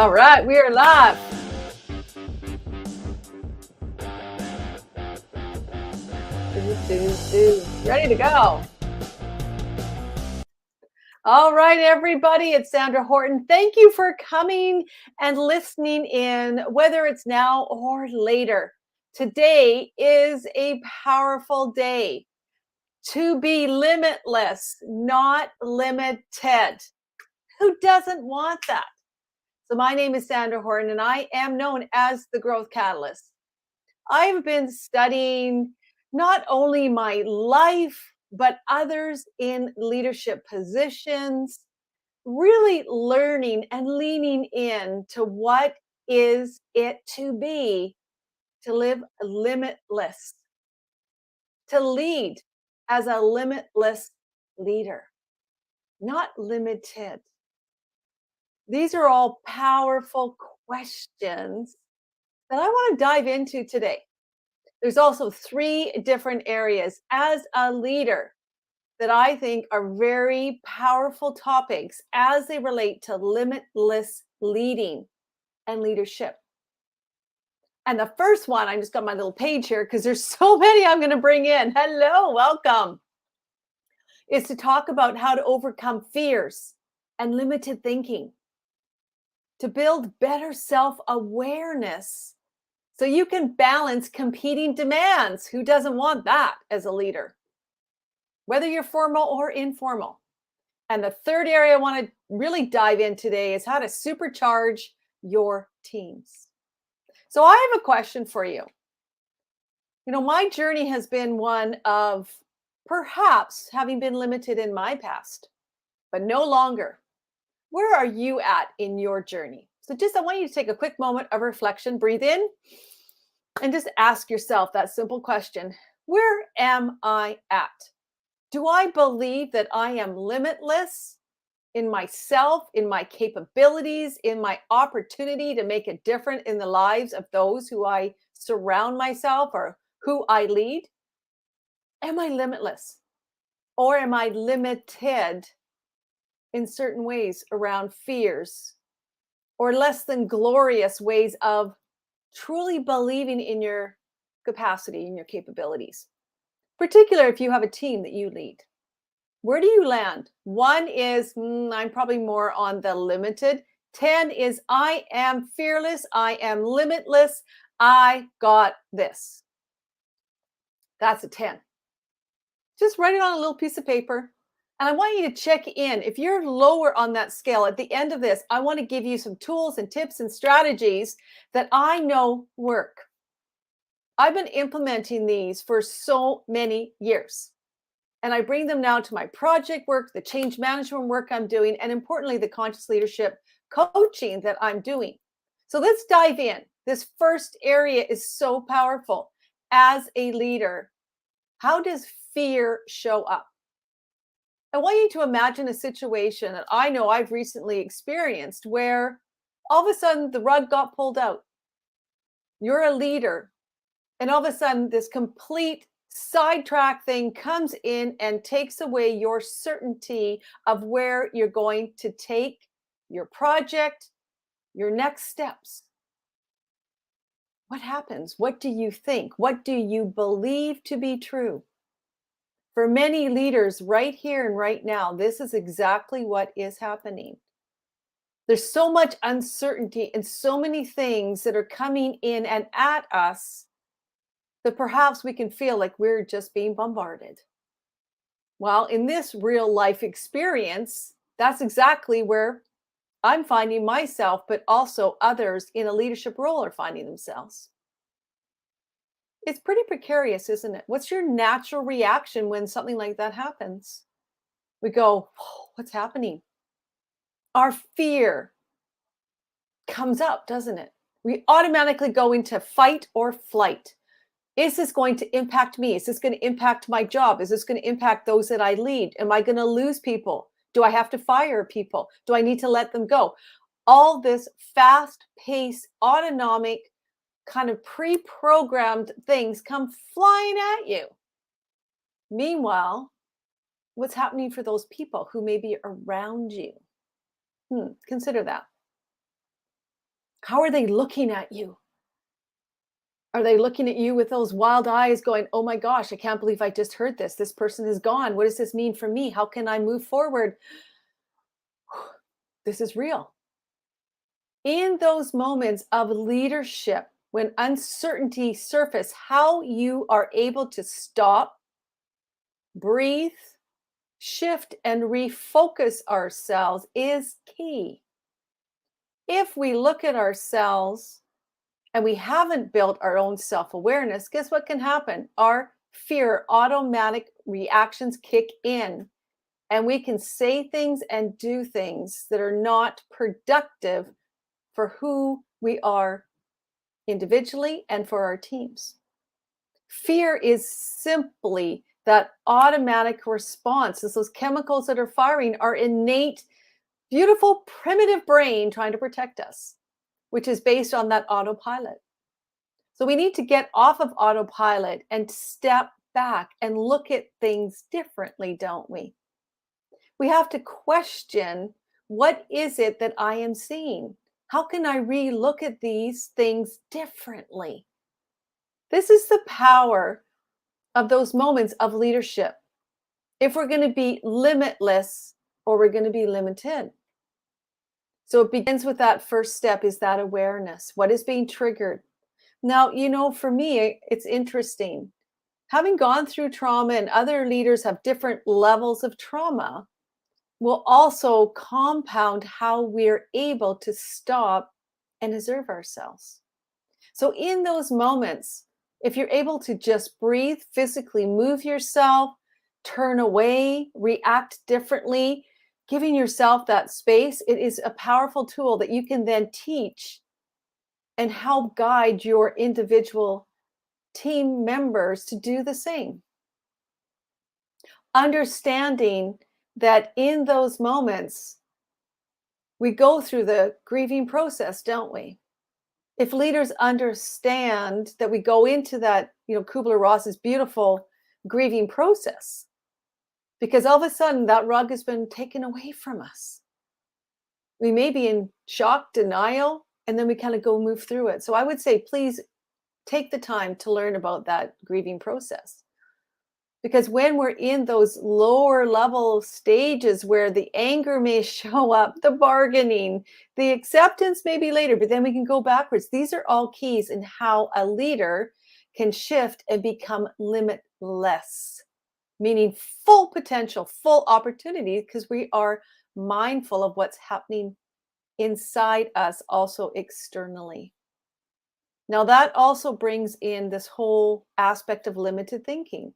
All right, we are live. Ready to go. All right, everybody, it's Sandra Horton. Thank you for coming and listening in, whether it's now or later. Today is a powerful day to be limitless, not limited. Who doesn't want that? So, my name is Sandra Horton, and I am known as the Growth Catalyst. I've been studying not only my life, but others in leadership positions, really learning and leaning in to what is it to be to live limitless, to lead as a limitless leader, not limited. These are all powerful questions that I want to dive into today. There's also three different areas as a leader that I think are very powerful topics as they relate to limitless leading and leadership. And the first one, I just got my little page here because there's so many I'm going to bring in. Hello, welcome. Is to talk about how to overcome fears and limited thinking, to build better self-awareness so you can balance competing demands. Who doesn't want that as a leader? Whether you're formal or informal. And the third area I want to really dive in today is how to supercharge your teams. So I have a question for you. You know, my journey has been one of perhaps having been limited in my past, but no longer. Where are you at in your journey? So I want you to take a quick moment of reflection, breathe in, and just ask yourself that simple question. Where am I at? Do I believe that I am limitless in myself, in my capabilities, in my opportunity to make a difference in the lives of those who I surround myself or who I lead? Am I limitless? Or am I limited in certain ways around fears or less than glorious ways of truly believing in your capacity and your capabilities? Particularly if you have a team that you lead. Where do you land? One is, I'm probably more on the limited. 10 is, I am fearless. I am limitless. I got this. That's a 10. Just write it on a little piece of paper. And I want you to check in. If you're lower on that scale, at the end of this, I want to give you some tools and tips and strategies that I know work. I've been implementing these for so many years. And I bring them now to my project work, the change management work I'm doing, and importantly, the conscious leadership coaching that I'm doing. So let's dive in. This first area is so powerful. As a leader, how does fear show up? I want you to imagine a situation that I know I've recently experienced where all of a sudden the rug got pulled out. You're a leader, and all of a sudden this complete sidetrack thing comes in and takes away your certainty of where you're going to take your project, your next steps. What happens? What do you think? What do you believe to be true? For many leaders right here and right now, this is exactly what is happening. There's so much uncertainty and so many things that are coming in and at us that perhaps we can feel like we're just being bombarded. Well, in this real life experience, that's exactly where I'm finding myself, but also others in a leadership role are finding themselves. It's pretty precarious, isn't it? What's your natural reaction when something like that happens? We go, "Oh, what's happening?" Our fear comes up, doesn't it? We automatically go into fight or flight. Is this going to impact me? Is this going to impact my job? Is this going to impact those that I lead? Am I going to lose people? Do I have to fire people? Do I need to let them go? All this fast-paced, autonomic, kind of pre-programmed things come flying at you. Meanwhile, what's happening for those people who may be around you? Consider that. How are they looking at you? Are they looking at you with those wild eyes going, oh my gosh, I can't believe I just heard this. This person is gone. What does this mean for me? How can I move forward? This is real. In those moments of leadership, when uncertainty surface, how you are able to stop, breathe, shift, and refocus ourselves is key. If we look at ourselves and we haven't built our own self-awareness, guess what can happen? Our fear automatic reactions kick in, and we can say things and do things that are not productive for who we are individually and for our teams. Fear is simply that automatic response. As those chemicals that are firing, our innate, beautiful, primitive brain trying to protect us, which is based on that autopilot. So we need to get off of autopilot and step back and look at things differently, don't we? We have to question, what is it that I am seeing? How can I re-look at these things differently? This is the power of those moments of leadership. If we're going to be limitless or we're going to be limited. So it begins with that first step, is that awareness. What is being triggered? Now, for me, it's interesting. Having gone through trauma, and other leaders have different levels of trauma, will also compound how we're able to stop and observe ourselves. So in those moments, if you're able to just breathe, physically move yourself, turn away, react differently, giving yourself that space, it is a powerful tool that you can then teach and help guide your individual team members to do the same. Understanding that in those moments, we go through the grieving process, don't we? If leaders understand that we go into that, Kubler-Ross's beautiful grieving process, because all of a sudden that rug has been taken away from us. We may be in shock, denial, and then we kind of go move through it. So I would say, please take the time to learn about that grieving process. Because when we're in those lower level stages where the anger may show up, the bargaining, the acceptance may be later, but then we can go backwards. These are all keys in how a leader can shift and become limitless, meaning full potential, full opportunity, because we are mindful of what's happening inside us, also externally. Now, that also brings in this whole aspect of limited thinking.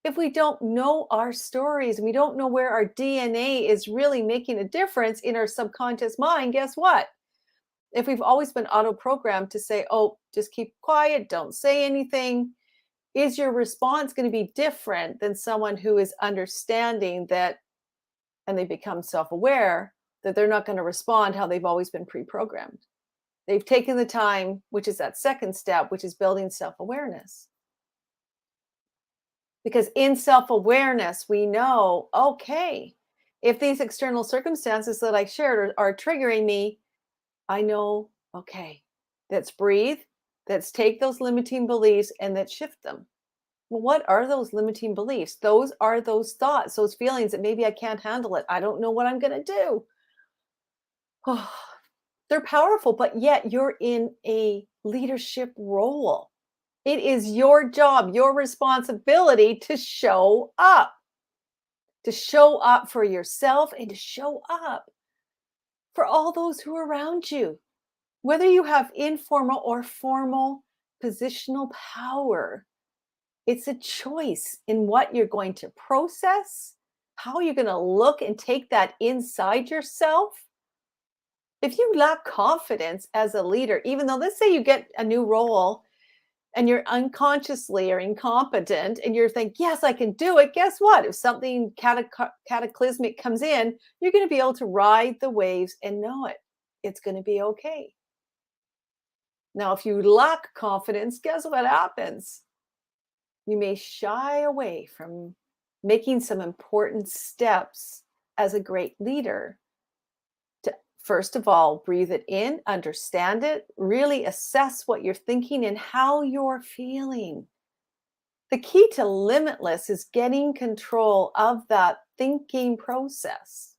If we don't know our stories, and we don't know where our DNA is really making a difference in our subconscious mind, guess what? If we've always been auto-programmed to say, oh, just keep quiet, don't say anything, is your response going to be different than someone who is understanding that, and they become self-aware, that they're not going to respond how they've always been pre-programmed? They've taken the time, which is that second step, which is building self-awareness. Because in self-awareness, we know, okay, if these external circumstances that I shared are triggering me, I know, okay, let's breathe, let's take those limiting beliefs and let's shift them. Well, what are those limiting beliefs? Those are those thoughts, those feelings that maybe I can't handle it. I don't know what I'm going to do. Oh, they're powerful, but yet you're in a leadership role. It is your job, your responsibility to show up for yourself and to show up for all those who are around you. Whether you have informal or formal positional power, it's a choice in what you're going to process, how you're going to look and take that inside yourself. If you lack confidence as a leader, even though, let's say you get a new role and you're unconsciously or incompetent and you're thinking, yes, I can do it. Guess what? If something cataclysmic comes in, you're going to be able to ride the waves and know it. It's going to be okay. Now, if you lack confidence, guess what happens? You may shy away from making some important steps as a great leader to First of all, breathe it in, understand it, really assess what you're thinking and how you're feeling. The key to limitless is getting control of that thinking process.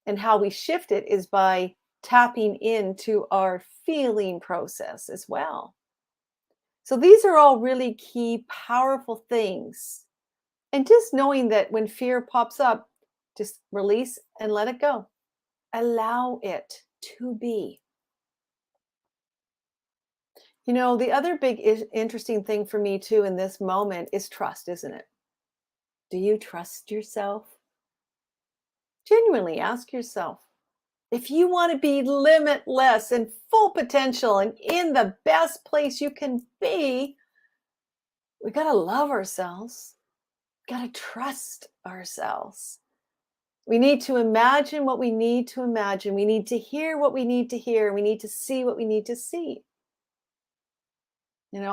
And how we shift it is by tapping into our feeling process as well. So these are all really key, powerful things. And just knowing that when fear pops up, just release and let it go. Allow it to be. The other big interesting thing for me too in this moment is trust, isn't it? Do you trust yourself? Genuinely ask yourself. If you want to be limitless and full potential and in the best place you can be, we got to love ourselves. Got to trust ourselves. We need to imagine what we need to imagine. We need to hear what we need to hear. We need to see what we need to see.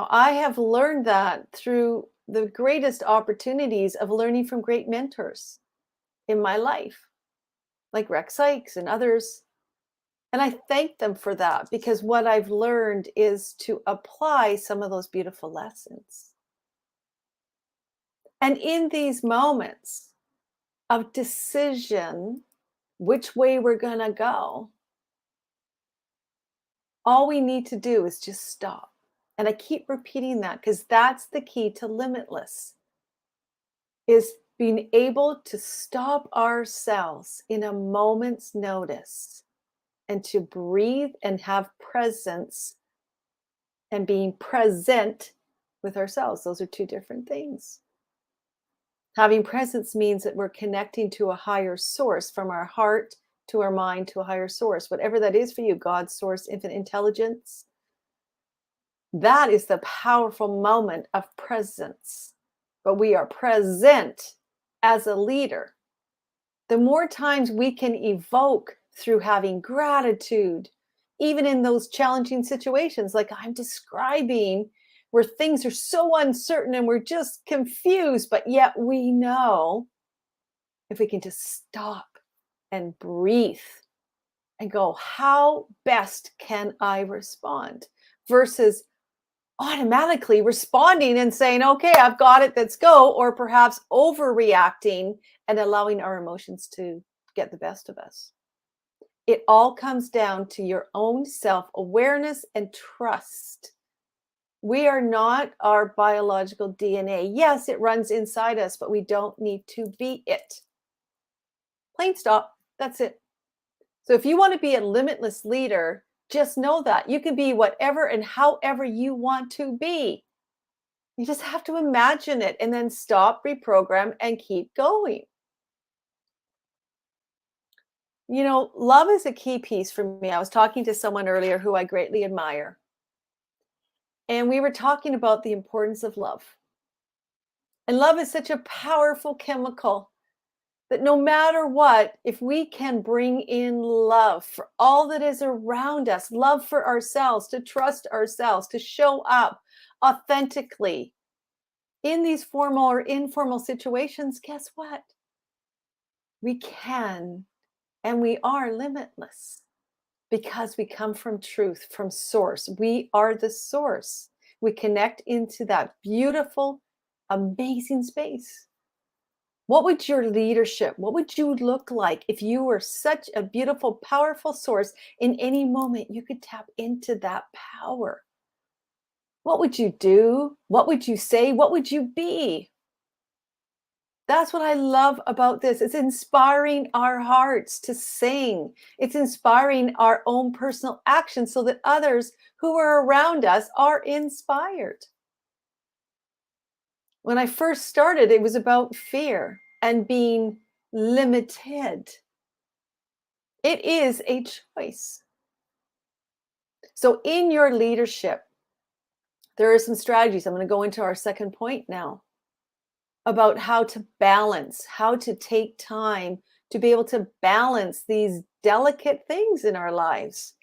I have learned that through the greatest opportunities of learning from great mentors in my life, like Rex Sykes and others. And I thank them for that because what I've learned is to apply some of those beautiful lessons. And in these moments of decision, which way we're going to go, all we need to do is just stop. And I keep repeating that because that's the key to limitless, is being able to stop ourselves in a moment's notice and to breathe and have presence and being present with ourselves. Those are two different things. Having presence means that we're connecting to a higher source, from our heart to our mind to a higher source, whatever that is for you, God's source, infinite intelligence. That is the powerful moment of presence. But we are present as a leader. The more times we can evoke through having gratitude, even in those challenging situations like I'm describing, where things are so uncertain and we're just confused, but yet we know, if we can just stop and breathe and go, how best can I respond? Versus automatically responding and saying, okay, I've got it, let's go. Or perhaps overreacting and allowing our emotions to get the best of us. It all comes down to your own self-awareness and trust. We are not our biological DNA. Yes, it runs inside us, but we don't need to be it. Plain stop. That's it. So if you want to be a limitless leader, just know that you can be whatever and however you want to be. You just have to imagine it and then stop, reprogram, and keep going. Love is a key piece for me. I was talking to someone earlier who I greatly admire. And we were talking about the importance of love. And love is such a powerful chemical that no matter what, if we can bring in love for all that is around us, love for ourselves, to trust ourselves, to show up authentically in these formal or informal situations, guess what? We can and we are limitless because we come from truth, from source. We are the source. We connect into that beautiful, amazing space. What would your leadership, what would you look like if you were such a beautiful, powerful source? In any moment, you could tap into that power. What would you do? What would you say? What would you be? That's what I love about this. It's inspiring our hearts to sing. It's inspiring our own personal actions so that others who are around us are inspired. When I first started, it was about fear and being limited. It is a choice. So in your leadership, there are some strategies. I'm going to go into our second point now about how to balance, how to take time to be able to balance these delicate things in our lives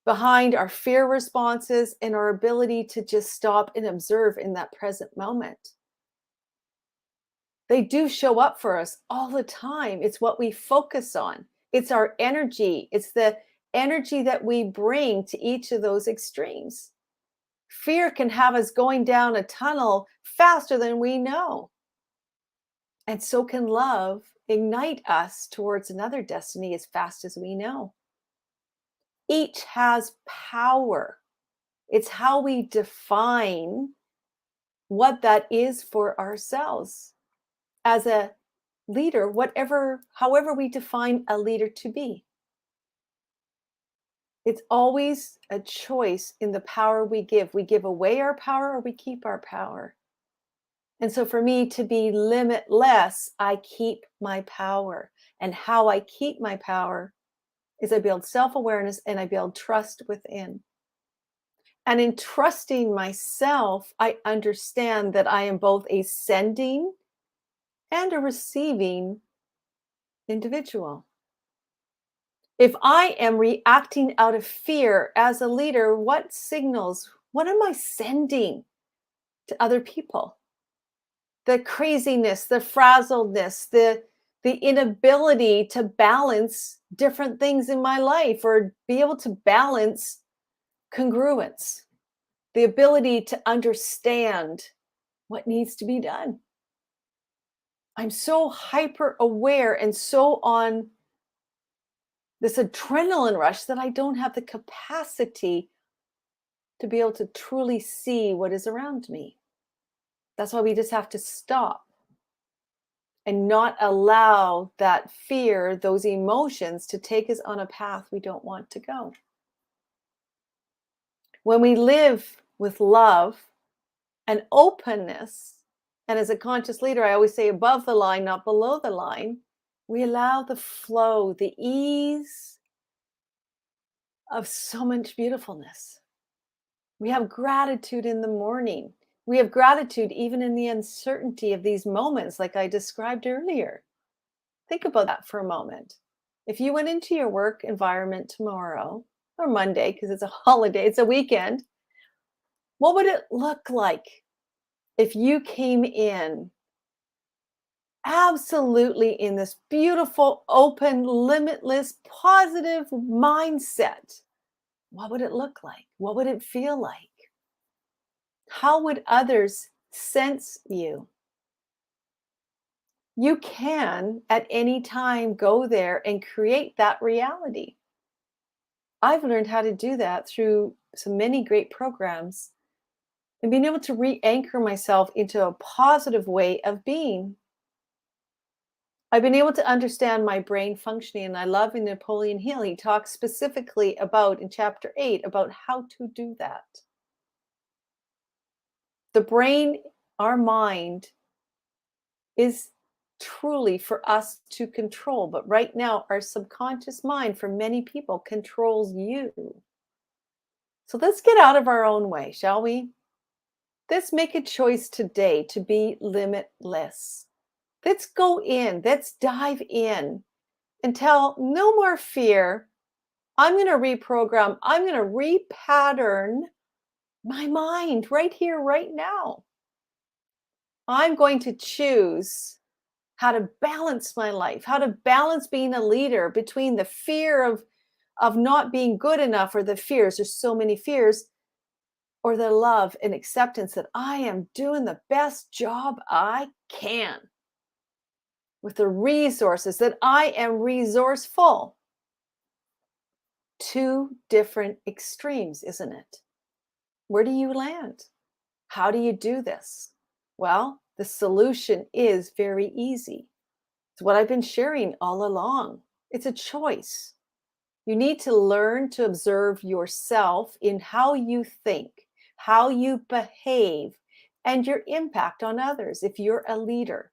behind our fear responses and our ability to just stop and observe in that present moment. They do show up for us all the time. It's what we focus on. It's our energy. It's the energy that we bring to each of those extremes. Fear can have us going down a tunnel faster than we know. And so can love ignite us towards another destiny as fast as we know. Each has power. It's how we define what that is for ourselves as a leader, however we define a leader to be. It's always a choice in the power we give. We give away our power or we keep our power. And so for me to be limitless, I keep my power. And how I keep my power is I build self-awareness and I build trust within. And in trusting myself, I understand that I am both a sending and a receiving individual. If I am reacting out of fear as a leader, what signals, what am I sending to other people? The craziness, the frazzledness, the inability to balance different things in my life or be able to balance congruence, the ability to understand what needs to be done. I'm so hyper aware and so on this adrenaline rush that I don't have the capacity to be able to truly see what is around me. That's why we just have to stop and not allow that fear, those emotions to take us on a path we don't want to go. When we live with love and openness, and as a conscious leader, I always say above the line, not below the line, we allow the flow, the ease of so much beautifulness. We have gratitude in the morning. We have gratitude even in the uncertainty of these moments, like I described earlier. Think about that for a moment. If you went into your work environment tomorrow or Monday, because it's a holiday, it's a weekend, what would it look like if you came in absolutely in this beautiful, open, limitless, positive mindset? What would it look like? What would it feel like? How would others sense you? You can at any time go there and create that reality. I've learned how to do that through so many great programs and being able to re-anchor myself into a positive way of being. I've been able to understand my brain functioning, and I love in Napoleon Hill, he talks specifically about in chapter 8 about how to do that. The brain, our mind, is truly for us to control. But right now, our subconscious mind, for many people, controls you. So let's get out of our own way, shall we? Let's make a choice today to be limitless. Let's go in, let's dive in and tell no more fear. I'm going to reprogram, I'm going to repattern my mind right here, right now. I'm going to choose how to balance my life, how to balance being a leader between the fear of not being good enough or the fears, there's so many fears, or the love and acceptance that I am doing the best job I can with the resources, that I am resourceful. Two different extremes, isn't it? Where do you land? How do you do this? Well, the solution is very easy. It's what I've been sharing all along. It's a choice. You need to learn to observe yourself in how you think, how you behave, and your impact on others if you're a leader.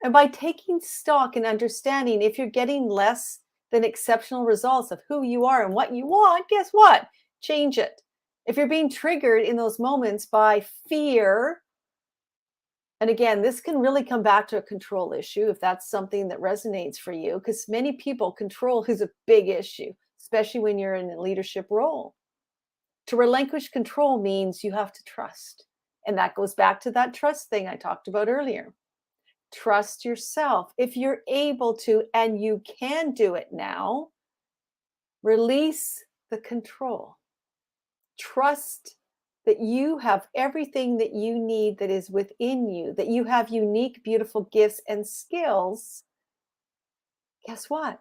And by taking stock and understanding if you're getting less than exceptional results of who you are and what you want, guess what? Change it. If you're being triggered in those moments by fear, and again, this can really come back to a control issue if that's something that resonates for you, because many people, control is a big issue, especially when you're in a leadership role. To relinquish control means you have to trust. And that goes back to that trust thing I talked about earlier. Trust yourself. If you're able to, and you can do it now, release the control. Trust that you have everything that you need that is within you, that you have unique, beautiful gifts and skills. Guess what?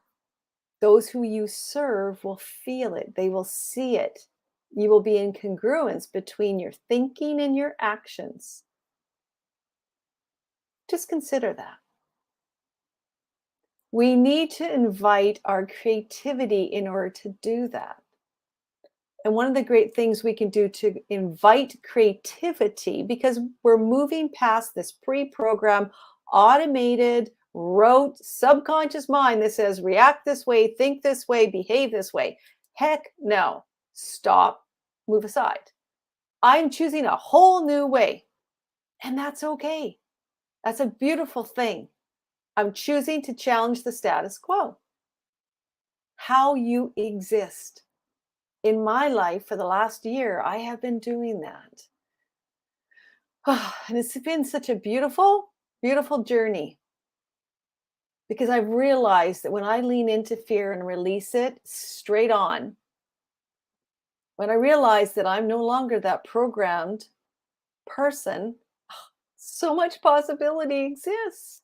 Those who you serve will feel it, they will see it. You will be in congruence between your thinking and your actions. Just consider that. We need to invite our creativity in order to do that. And one of the great things we can do to invite creativity, because we're moving past this pre-programmed, automated, rote, subconscious mind that says react this way, think this way, behave this way. Heck no. Stop, move aside. I'm choosing a whole new way. And that's okay. That's a beautiful thing. I'm choosing to challenge the status quo. How you exist. In my life for the last year, I have been doing that. And it's been such a beautiful, beautiful journey because I've realized that when I lean into fear and release it straight on, when I realize that I'm no longer that programmed person, so much possibility exists.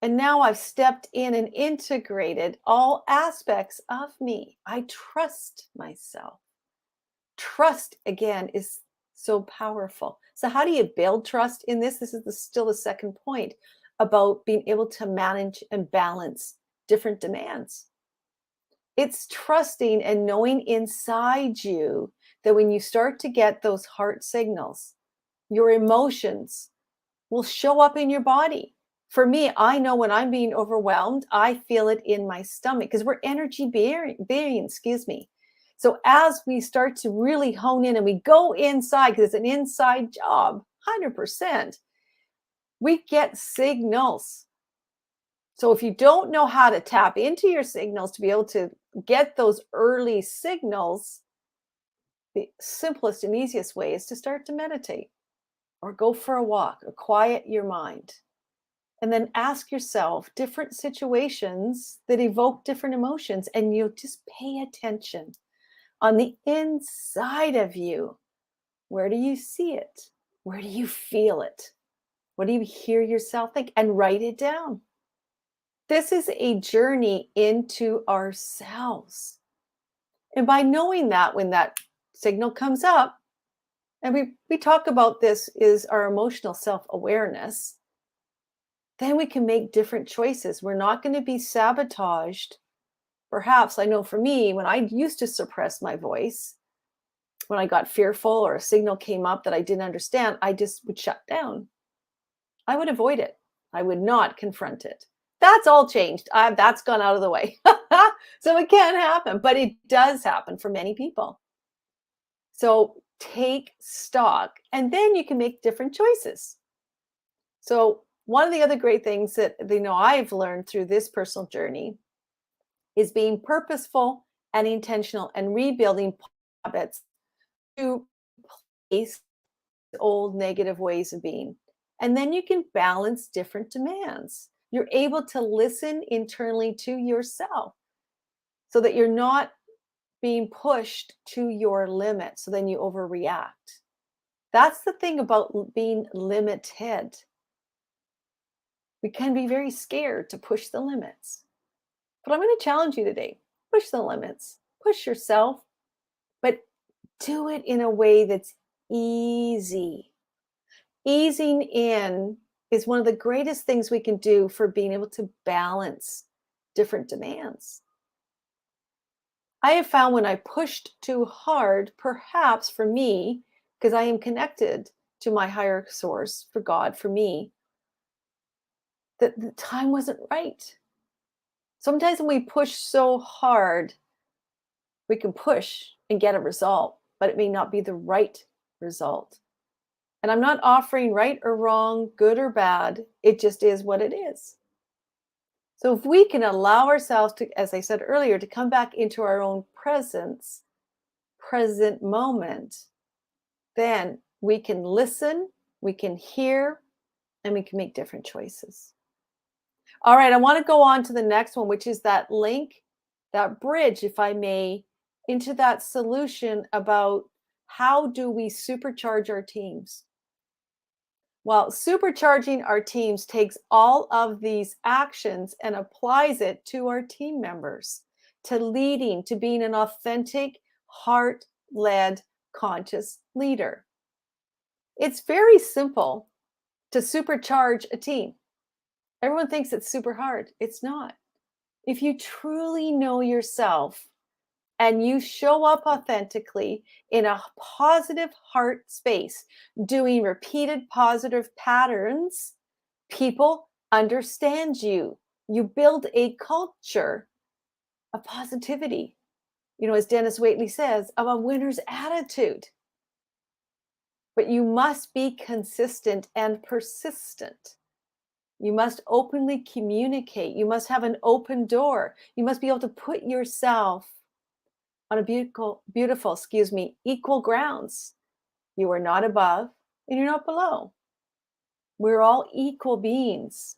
And now I've stepped in and integrated all aspects of me. I trust myself. Trust, again, is so powerful. So how do you build trust in this? This is still the second point about being able to manage and balance different demands. It's trusting and knowing inside you that when you start to get those heart signals, your emotions will show up in your body. For me, I know when I'm being overwhelmed, I feel it in my stomach because we're energy beings, excuse me. So as we start to really hone in and we go inside, because it's an inside job, 100%, we get signals. So if you don't know how to tap into your signals to be able to get those early signals, the simplest and easiest way is to start to meditate or go for a walk or quiet your mind. And then ask yourself different situations that evoke different emotions, and you'll just pay attention. On the inside of you, where do you see it? Where do you feel it? What do you hear yourself think? And write it down. This is a journey into ourselves. And by knowing that when that signal comes up, and we talk about this is our emotional self-awareness, then we can make different choices. We're not going to be sabotaged. Perhaps, I know for me, when I used to suppress my voice, when I got fearful or a signal came up that I didn't understand, I just would shut down. I would avoid it. I would not confront it. That's all changed. That's gone out of the way. So it can happen, but it does happen for many people. So take stock, and then you can make different choices. So one of the other great things that I've learned through this personal journey is being purposeful and intentional and rebuilding habits to replace old negative ways of being. And then you can balance different demands. You're able to listen internally to yourself so that you're not being pushed to your limit. So then you overreact. That's the thing about being limited. We can be very scared to push the limits. But I'm going to challenge you today. Push the limits. Push yourself, but do it in a way that's easy. Easing in is one of the greatest things we can do for being able to balance different demands. I have found when I pushed too hard, perhaps for me, because I am connected to my higher source, for God, for me, that the time wasn't right. Sometimes when we push so hard, we can push and get a result, but it may not be the right result. And I'm not offering right or wrong, good or bad. It just is what it is. So if we can allow ourselves to, as I said earlier, to come back into our own presence, present moment, then we can listen, we can hear, and we can make different choices. All right, I want to go on to the next one, which is that link, that bridge, if I may, into that solution about how do we supercharge our teams? Well, supercharging our teams takes all of these actions and applies it to our team members, to leading, to being an authentic, heart led, conscious leader. It's very simple to supercharge a team. Everyone thinks it's super hard. It's not. If you truly know yourself and you show up authentically in a positive heart space, doing repeated positive patterns, people understand you. You build a culture of positivity, as Dennis Waitley says, of a winner's attitude. But you must be consistent and persistent. You must openly communicate. You must have an open door. You must be able to put yourself on a beautiful, equal grounds. You are not above and you're not below. We're all equal beings.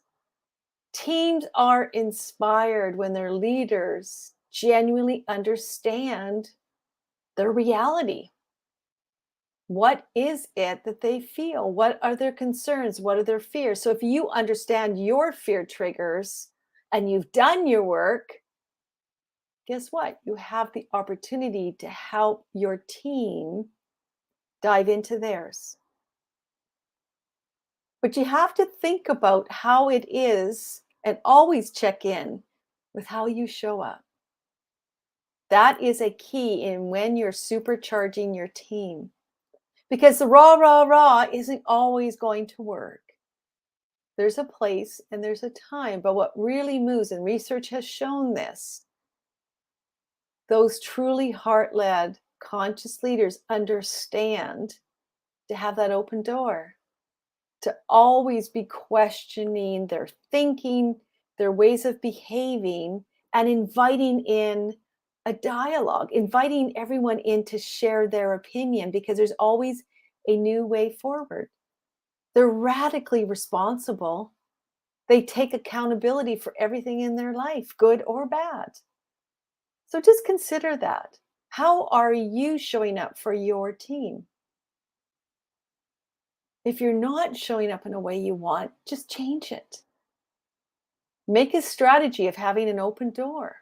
Teams are inspired when their leaders genuinely understand their reality. What is it that they feel? What are their concerns? What are their fears? So if you understand your fear triggers and you've done your work, guess what? You have the opportunity to help your team dive into theirs. But you have to think about how it is and always check in with how you show up. That is a key in when you're supercharging your team. Because the rah, rah, rah isn't always going to work. There's a place and there's a time. But what really moves, and research has shown this, those truly heart-led, conscious leaders understand to have that open door, to always be questioning their thinking, their ways of behaving, and inviting in a dialogue, inviting everyone in to share their opinion, because there's always a new way forward. They're radically responsible. They take accountability for everything in their life, good or bad. So just consider that. How are you showing up for your team? If you're not showing up in a way you want, just change it. Make a strategy of having an open door,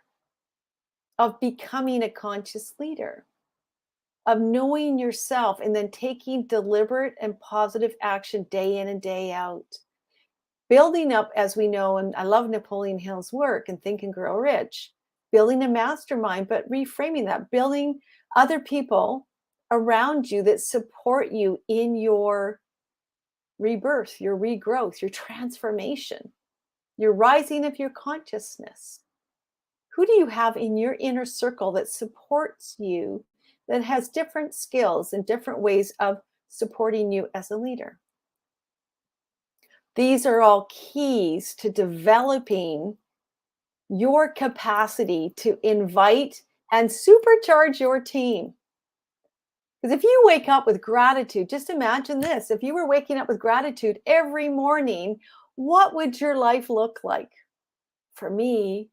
of becoming a conscious leader, of knowing yourself and then taking deliberate and positive action day in and day out. Building up, as we know, and I love Napoleon Hill's work in Think and Grow Rich, building a mastermind, but reframing that, building other people around you that support you in your rebirth, your regrowth, your transformation, your rising of your consciousness. Who do you have in your inner circle that supports you, that has different skills and different ways of supporting you as a leader? These are all keys to developing your capacity to invite and supercharge your team. Because if you wake up with gratitude, just imagine this. If you were waking up with gratitude every morning, what would your life look like? For me,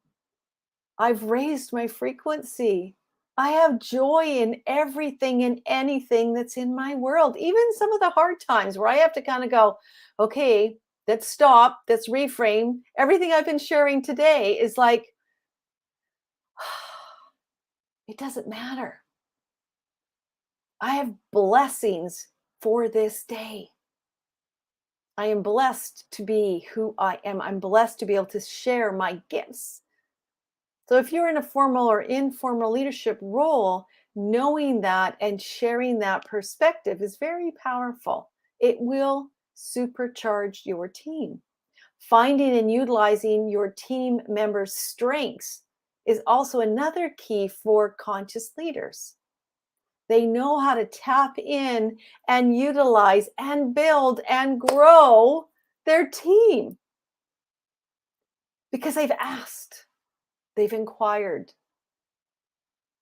I've raised my frequency. I have joy in everything and anything that's in my world, even some of the hard times where I have to kind of go, okay, let's stop, let's reframe. Everything I've been sharing today is like, it doesn't matter. I have blessings for this day. I am blessed to be who I am. I'm blessed to be able to share my gifts. So if you're in a formal or informal leadership role, knowing that and sharing that perspective is very powerful. It will supercharge your team. Finding and utilizing your team members' strengths is also another key for conscious leaders. They know how to tap in and utilize and build and grow their team because they've asked, they've inquired,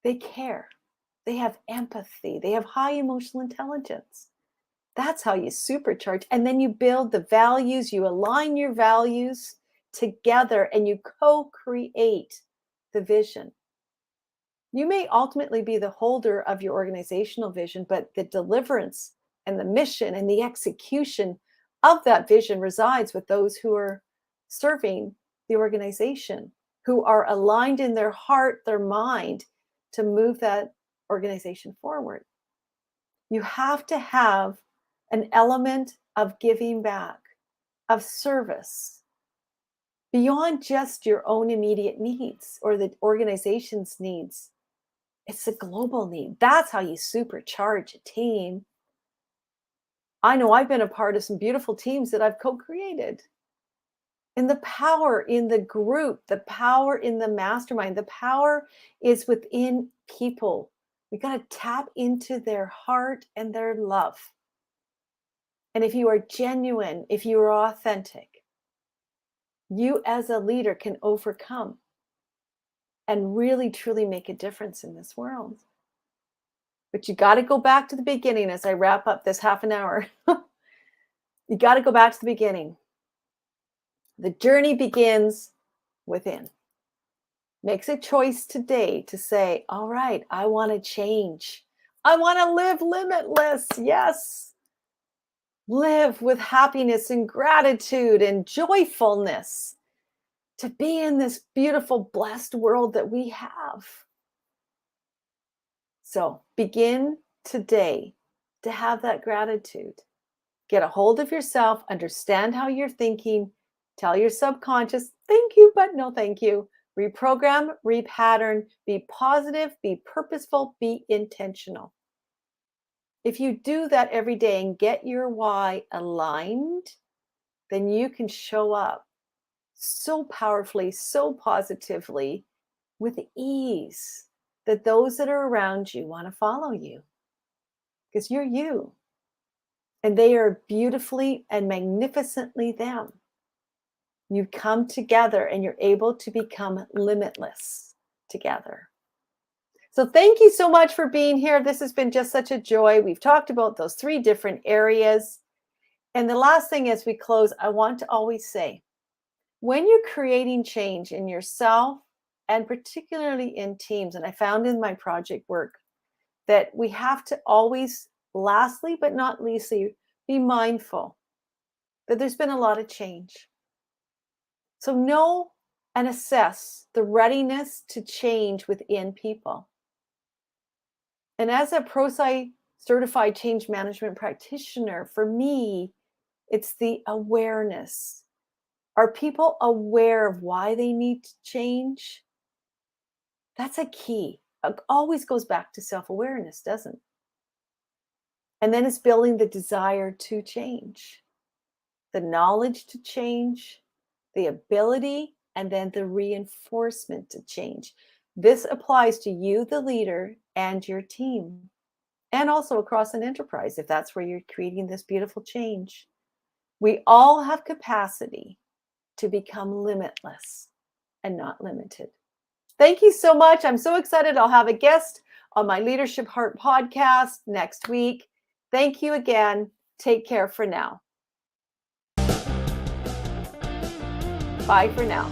they care, they have empathy, they have high emotional intelligence. That's how you supercharge. And then you build the values, you align your values together, and you co-create the vision. You may ultimately be the holder of your organizational vision, but the deliverance and the mission and the execution of that vision resides with those who are serving the organization, who are aligned in their heart, their mind to move that organization forward. You have to have an element of giving back, of service, beyond just your own immediate needs or the organization's needs. It's a global need. That's how you supercharge a team. I know I've been a part of some beautiful teams that I've co-created. And the power in the group, the power in the mastermind, the power is within people. We got to tap into their heart and their love. And if you are genuine, if you are authentic, you as a leader can overcome and really, truly make a difference in this world. But you got to go back to the beginning as I wrap up this half an hour. You got to go back to the beginning. The journey begins within. Makes a choice today to say, all right, I want to change. I want to live limitless. Yes. Live with happiness and gratitude and joyfulness to be in this beautiful, blessed world that we have. So begin today to have that gratitude. Get a hold of yourself, understand how you're thinking, tell your subconscious, thank you, but no thank you. Reprogram, repattern, be positive, be purposeful, be intentional. If you do that every day and get your why aligned, then you can show up so powerfully, so positively, with ease that those that are around you want to follow you because you're you. And they are beautifully and magnificently them. You come together and you're able to become limitless together. So thank you so much for being here. This has been just such a joy. We've talked about those 3 different areas. And the last thing as we close, I want to always say, when you're creating change in yourself and particularly in teams, and I found in my project work that we have to always, lastly but not leastly, be mindful that there's been a lot of change. So know and assess the readiness to change within people. And as a ProSci certified change management practitioner, for me, it's the awareness. Are people aware of why they need to change? That's a key. It always goes back to self-awareness, doesn't it? And then it's building the desire to change, the knowledge to change, the ability, and then the reinforcement to change. This applies to you, the leader, and your team, and also across an enterprise, if that's where you're creating this beautiful change. We all have capacity to become limitless and not limited. Thank you so much. I'm so excited. I'll have a guest on my Leadership Heart podcast next week. Thank you again. Take care for now. Bye for now.